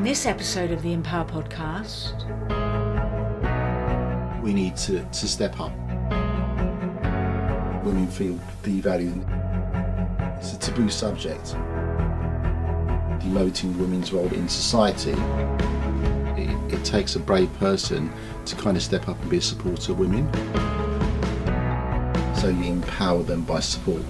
On this episode of the Empower Podcast, we need to step up. Women feel devalued. It's a taboo subject. Demoting women's role in society, it takes a brave person to kind of step up and be a supporter of women. So you empower them by support.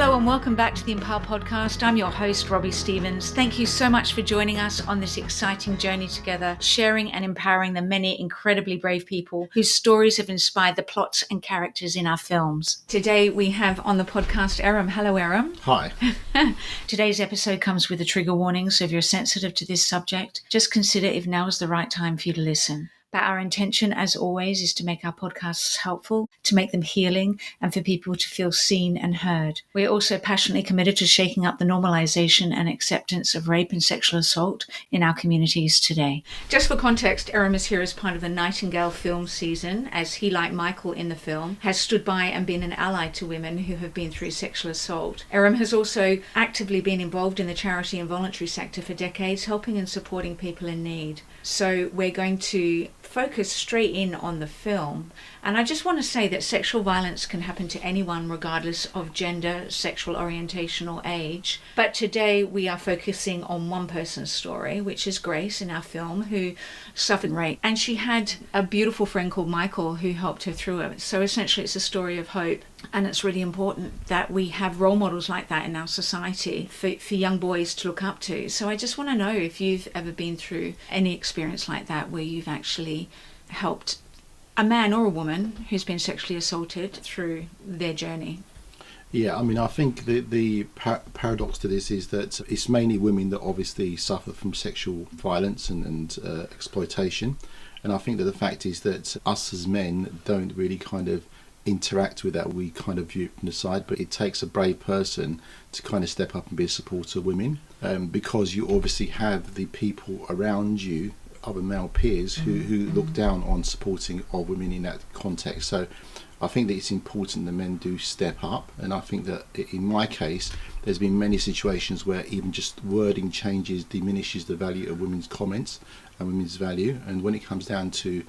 hello and welcome back to the Empower Podcast. I'm your host, Robbi Stevens. Thank you so much for joining us on this exciting journey together, sharing and empowering the many incredibly brave people whose stories have inspired the plots and characters in our films. Today we have on the podcast Aram. Hello, Aram. Hi. Today's episode comes with a trigger warning, so if you're sensitive to this subject, just consider if now is the right time for you to listen. But our intention, as always, is to make our podcasts helpful, to make them healing, and for people to feel seen and heard. We're also passionately committed to shaking up the normalization and acceptance of rape and sexual assault in our communities today. Just for context, Aram is here as part of the Nightingale film season, as he, like Michael in the film, has stood by and been an ally to women who have been through sexual assault. Aram has also actively been involved in the charity and voluntary sector for decades, helping and supporting people in need. So we're going to focus straight in on the film. And I just want to say that sexual violence can happen to anyone regardless of gender, sexual orientation or age. But today we are focusing on one person's story, which is Grace in our film, who suffered rape. And she had a beautiful friend called Michael who helped her through it. So essentially it's a story of hope. And it's really important that we have role models like that in our society for young boys to look up to. So I just want to know if you've ever been through any experience like that where you've actually helped a man or a woman who's been sexually assaulted through their journey. Yeah, I mean, I think the paradox to this is that it's mainly women that obviously suffer from sexual violence and exploitation. And I think that the fact is that us as men don't really kind of interact with that. We kind of view it from the side, but it takes a brave person to kind of step up and be a supporter of women, because you obviously have the people around you, other male peers who look down on supporting of women in that context. So I think that it's important that men do step up, and I think that in my case there's been many situations where even just wording changes diminishes the value of women's comments and women's value. And when it comes down to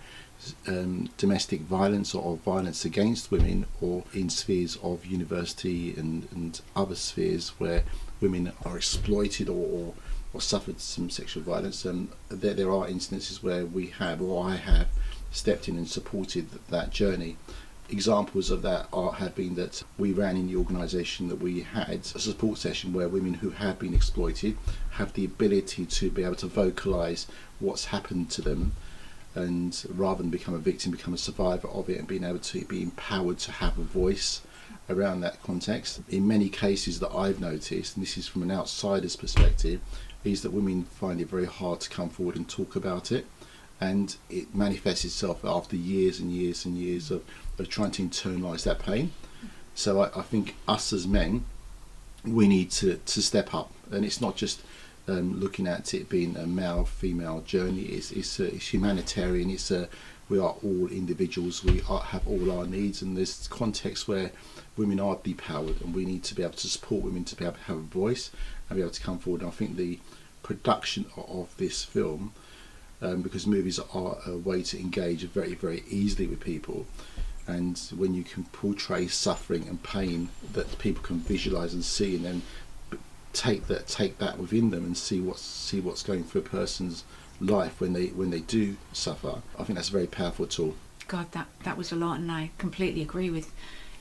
domestic violence or violence against women, or in spheres of university and other spheres where women are exploited or suffered some sexual violence, there are instances where we have, or I have, stepped in and supported that journey. Examples of that have been that we ran in the organisation that we had a support session where women who have been exploited have the ability to be able to vocalise what's happened to them, and rather than become a victim, become a survivor of it, and being able to be empowered to have a voice around that context. In many cases that I've noticed, and this is from an outsider's perspective, is that women find it very hard to come forward and talk about it, and it manifests itself after years and years and years of trying to internalise that pain. So I think us as men, we need to step up, and it's not just looking at it being a male-female journey. It's humanitarian. We are all individuals. We have all our needs, and there's contexts where women are depowered, and we need to be able to support women to be able to have a voice and be able to come forward. And I think the production of this film, because movies are a way to engage very, very easily with people, and when you can portray suffering and pain that people can visualise and see, and then take that within them and see what's going through a person's life when they do suffer, I think that's a very powerful tool. God, that was a lot, and I completely agree with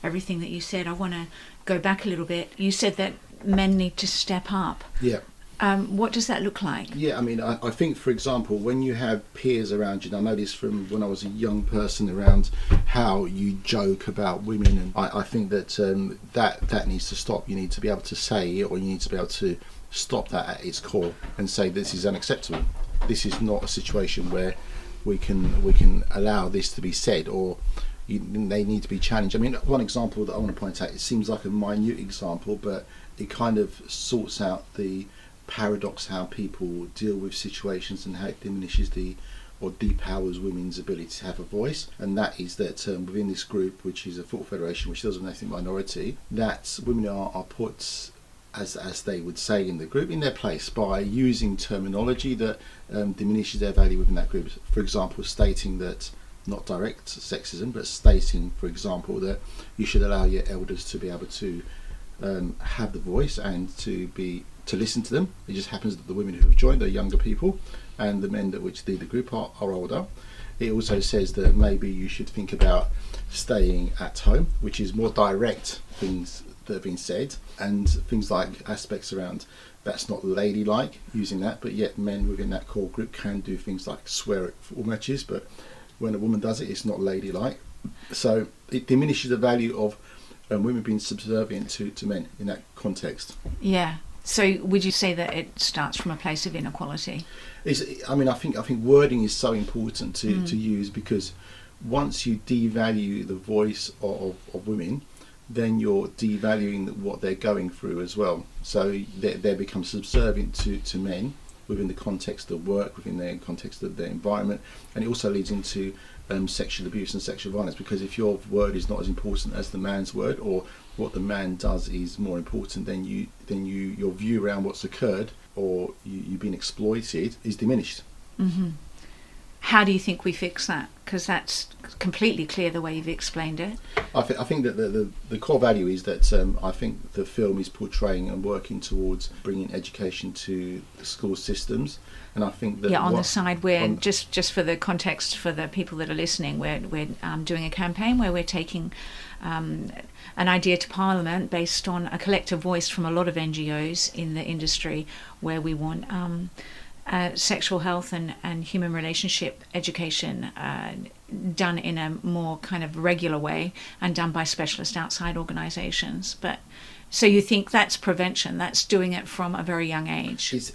everything that you said. I want to go back a little bit. You said that men need to step up. Yeah. What does that look like? Yeah, I mean, I think, for example, when you have peers around you, and I know this from when I was a young person, around how you joke about women, and I think that that needs to stop. You need to be able to say, or you need to be able to stop that at its core and say this is unacceptable. This is not a situation where we can allow this to be said, or they need to be challenged. I mean, one example that I want to point out, it seems like a minute example, but it kind of sorts out the paradox how people deal with situations and how it diminishes or depowers women's ability to have a voice. And that is that within this group, which is a football federation which doesn't have anything minority, that women are put as they would say in the group, in their place by using terminology that diminishes their value within that group. For example, stating that, not direct sexism, but stating, for example, that you should allow your elders to be able to have the voice and to listen to them. It just happens that the women who have joined are younger people, and the men that which lead the group are older. It also says that maybe you should think about staying at home, which is more direct things that have been said, and things like aspects around that's not ladylike, using that, but yet men within that core group can do things like swear at football matches, but when a woman does it, it's not ladylike. So it diminishes the value of women being subservient to men in that context. Yeah. So would you say that it starts from a place of inequality? I think wording is so important to use, because once you devalue the voice of women, then you're devaluing what they're going through as well. So they become subservient to men within the context of work, within the context of their environment, and it also leads into sexual abuse and sexual violence, because if your word is not as important as the man's word, or what the man does is more important than your view around what's occurred, or you've been exploited, is diminished. Mm-hmm. How do you think we fix that? Because that's completely clear the way you've explained it. I think that the core value is that I think the film is portraying and working towards bringing education to the school systems, and I think that on the side where just for the context for the people that are listening, we're doing a campaign where we're taking an idea to Parliament based on a collective voice from a lot of NGOs in the industry, where we want sexual health and human relationship education done in a more kind of regular way and done by specialist outside organisations. But so you think that's prevention, that's doing it from a very young age?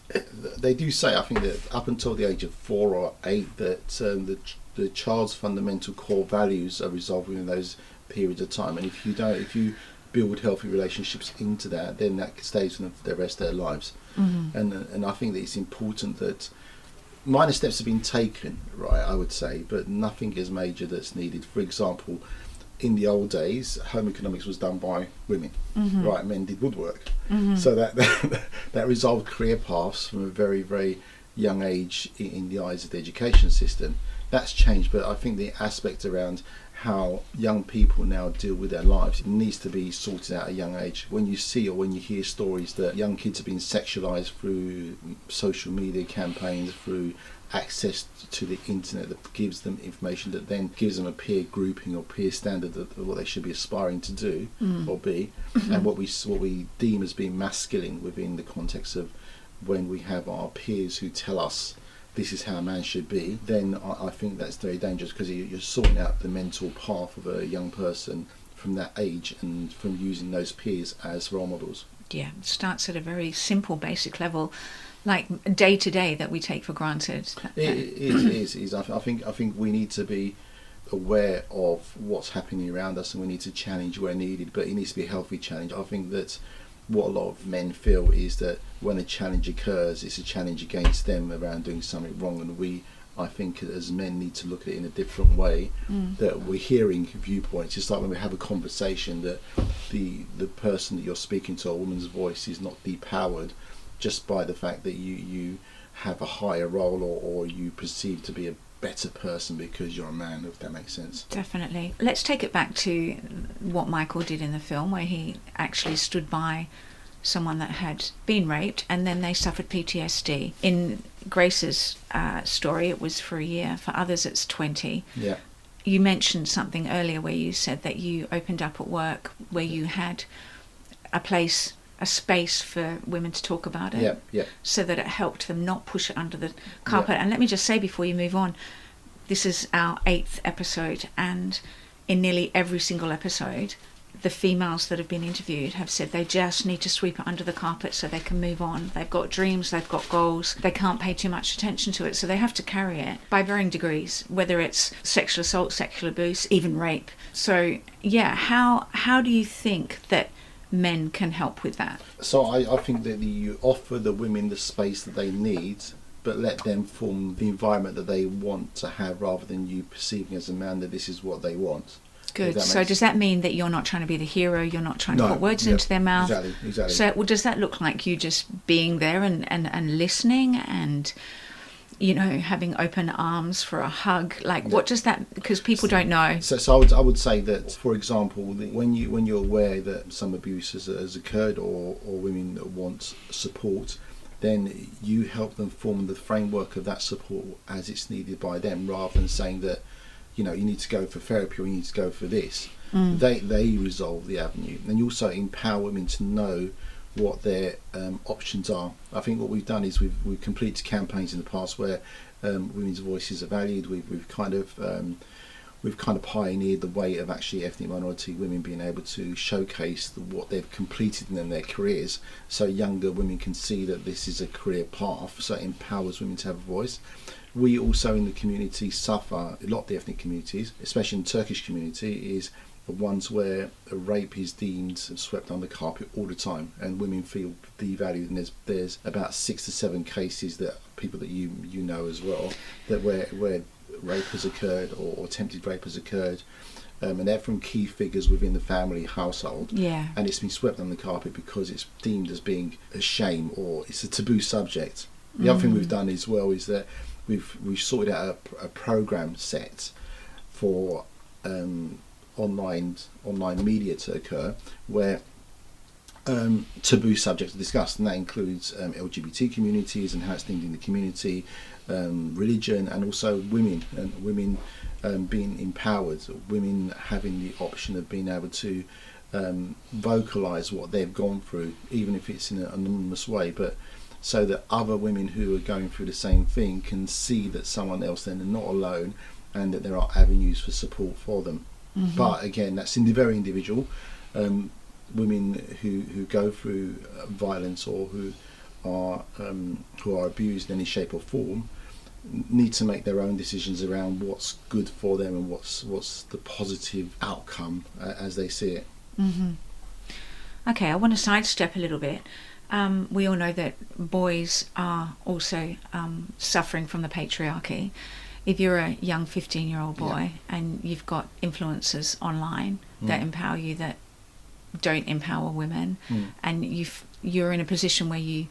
They do say, I think, that up until the age of 4 or 8, that the child's fundamental core values are resolved within those periods of time, and if you build healthy relationships into that, then that stays with the rest of their lives. Mm-hmm. And I think that it's important that minor steps have been taken, right, I would say, but nothing is major that's needed. For example, in the old days, home economics was done by women, mm-hmm. right? Men did woodwork. Mm-hmm. So that resolved career paths from a very, very young age in the eyes of the education system. That's changed, but I think the aspect around how young people now deal with their lives, it needs to be sorted out at a young age. When you see or when you hear stories that young kids have been sexualised through social media campaigns, through access to the internet that gives them information that then gives them a peer grouping or peer standard of what they should be aspiring to do or be, and what we deem as being masculine within the context of when we have our peers who tell us this is how a man should be, then I think that's very dangerous, because you're sorting out the mental path of a young person from that age and from using those peers as role models. Yeah, it starts at a very simple, basic level, like day to day that we take for granted. It is. I think we need to be aware of what's happening around us, and we need to challenge where needed, but it needs to be a healthy challenge. I think that what a lot of men feel is that when a challenge occurs, it's a challenge against them around doing something wrong, and we, I think, as men need to look at it in a different way, that we're hearing viewpoints. It's like when we have a conversation, that the person that you're speaking to, a woman's voice, is not depowered just by the fact that you have a higher role or you perceive to be a better person because you're a man, if that makes sense. Definitely. Let's take it back to what Michael did in the film, where he actually stood by someone that had been raped and then they suffered PTSD. In Grace's story, it was for a year. For others, it's 20. Yeah. You mentioned something earlier where you said that you opened up at work where you had a space for women to talk about it, so that it helped them not push it under the carpet. And let me just say before you move on, this is our 8th episode, and in nearly every single episode, the females that have been interviewed have said they just need to sweep it under the carpet so they can move on. They've got dreams, they've got goals, they can't pay too much attention to it, so they have to carry it by varying degrees, whether it's sexual assault, sexual abuse, even rape. So how do you think that men can help with that? So I think that you offer the women the space that they need, but let them form the environment that they want to have, rather than you perceiving as a man that this is what they want. Good. So does that mean that you're not trying to be the hero? You're not trying to put words into their mouth? Exactly. So does that look like you just being there and listening and, you know, having open arms for a hug? Like, what does that, because people don't know. So I would say that, for example, when you're aware that some abuse has occurred, or women that want support, then you help them form the framework of that support as it's needed by them, rather than saying that, you know, you need to go for therapy or you need to go for this. They resolve the avenue, and you also empower women to know what their options are. I think what we've done is we've completed campaigns in the past where women's voices are valued. We've kind of pioneered the way of actually ethnic minority women being able to showcase what they've completed in their careers, so younger women can see that this is a career path, so it empowers women to have a voice. We also in the community suffer, a lot of the ethnic communities, especially in the Turkish community, is the ones where a rape is deemed swept under the carpet all the time, and women feel devalued. And there's about 6 to 7 cases that people that you know as well, that where rape has occurred or attempted rape has occurred, and they're from key figures within the family household, and it's been swept under the carpet because it's deemed as being a shame, or it's a taboo subject. The other thing we've done as well is that we've sorted out a program set for online media to occur, where taboo subjects are discussed, and that includes LGBT communities and how it's deemed in the community, religion, and also women being empowered, women having the option of being able to vocalise what they've gone through, even if it's in an anonymous way, but so that other women who are going through the same thing can see that someone else then are not alone, and that there are avenues for support for them. But again, that's very individual. Women who go through violence, or who are abused in any shape or form, need to make their own decisions around what's good for them and what's the positive outcome as they see it. Okay, I want to sidestep a little bit. We all know that boys are also suffering from the patriarchy. If you're a young 15-year-old boy and you've got influencers online that empower you, that don't empower women, and you're in a position where you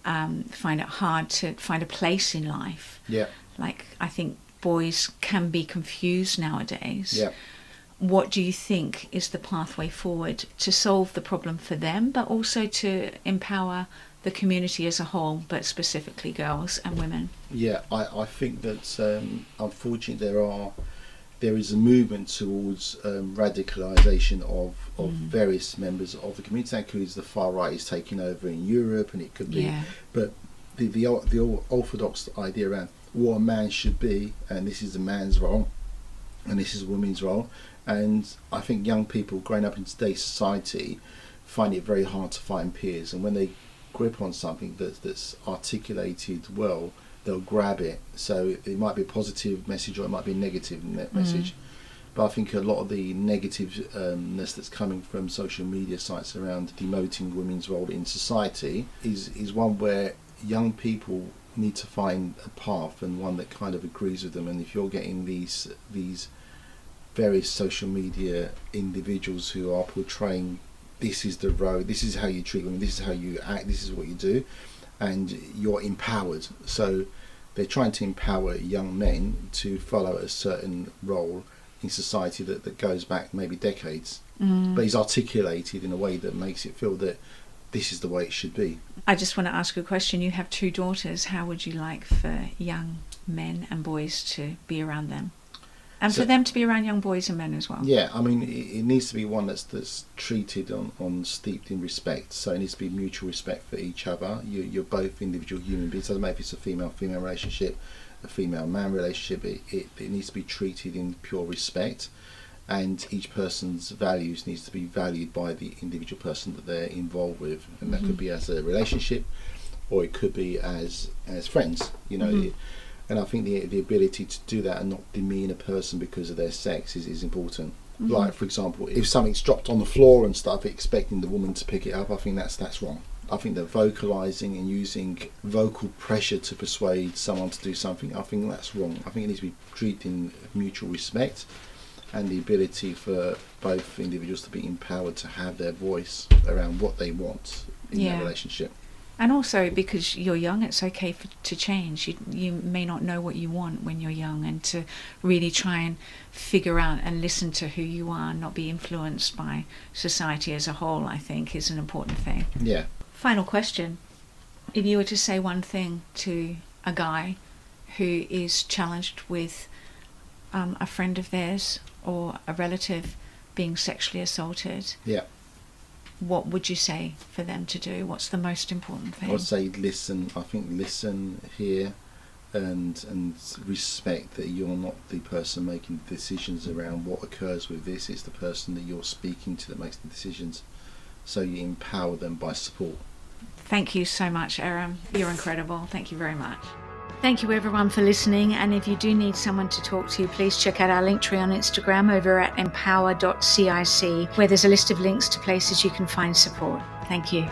find it hard to find a place in life. Like, I think boys can be confused nowadays. What do you think is the pathway forward to solve the problem for them, but also to empower the community as a whole, but specifically girls and women? I think that unfortunately there is a movement towards radicalisation of various members of the community. That includes the far right is taking over in Europe, and it could be, but the orthodox idea around what a man should be, and this is a man's role, and this is a woman's role. And I think young people growing up in today's society find it very hard to find peers, and when they grip on something that's articulated well, they'll grab it. So it might be a positive message, or it might be a negative message. But I think a lot of the negativeness that's coming from social media sites around demoting women's role in society is one where young people need to find a path, and one that kind of agrees with them. And if you're getting these various social media individuals who are portraying, this is the road, this is how you treat women, this is how you act, this is what you do, and you're empowered. So they're trying to empower young men to follow a certain role in society that goes back maybe decades, but is articulated in a way that makes it feel that this is the way it should be. I just want to ask you a question. You have 2 daughters. How would you like for young men and boys to be around them? And for them to be around young boys and men as well. Yeah, I mean, it needs to be one that's treated on steeped in respect. So it needs to be mutual respect for each other. You're both individual human beings. It doesn't matter if it's a female-female relationship, a female-man relationship. It needs to be treated in pure respect, and each person's values needs to be valued by the individual person that they're involved with, and that could be as a relationship, or it could be as friends. You know. And I think the ability to do that and not demean a person because of their sex is important. Like, for example, if something's dropped on the floor and stuff, expecting the woman to pick it up, I think that's wrong. I think that vocalising and using vocal pressure to persuade someone to do something, I think that's wrong. I think it needs to be treated in mutual respect. and the ability for both individuals to be empowered to have their voice around what they want in their relationship. And also, because you're young, it's okay to change. You may not know what you want when you're young, and to really try and figure out and listen to who you are, not be influenced by society as a whole, I think is an important thing. Yeah. Final question. If you were to say one thing to a guy who is challenged with a friend of theirs or a relative being sexually assaulted, what would you say for them to do? What's the most important thing? I would say listen. I think listen, hear, and respect that you're not the person making decisions around what occurs with this. It's the person that you're speaking to that makes the decisions. So you empower them by support. Thank you so much, Aram. You're incredible. Thank you very much. Thank you everyone for listening, and if you do need someone to talk to, please check out our link tree on Instagram over at empower.cic, where there's a list of links to places you can find support. Thank you.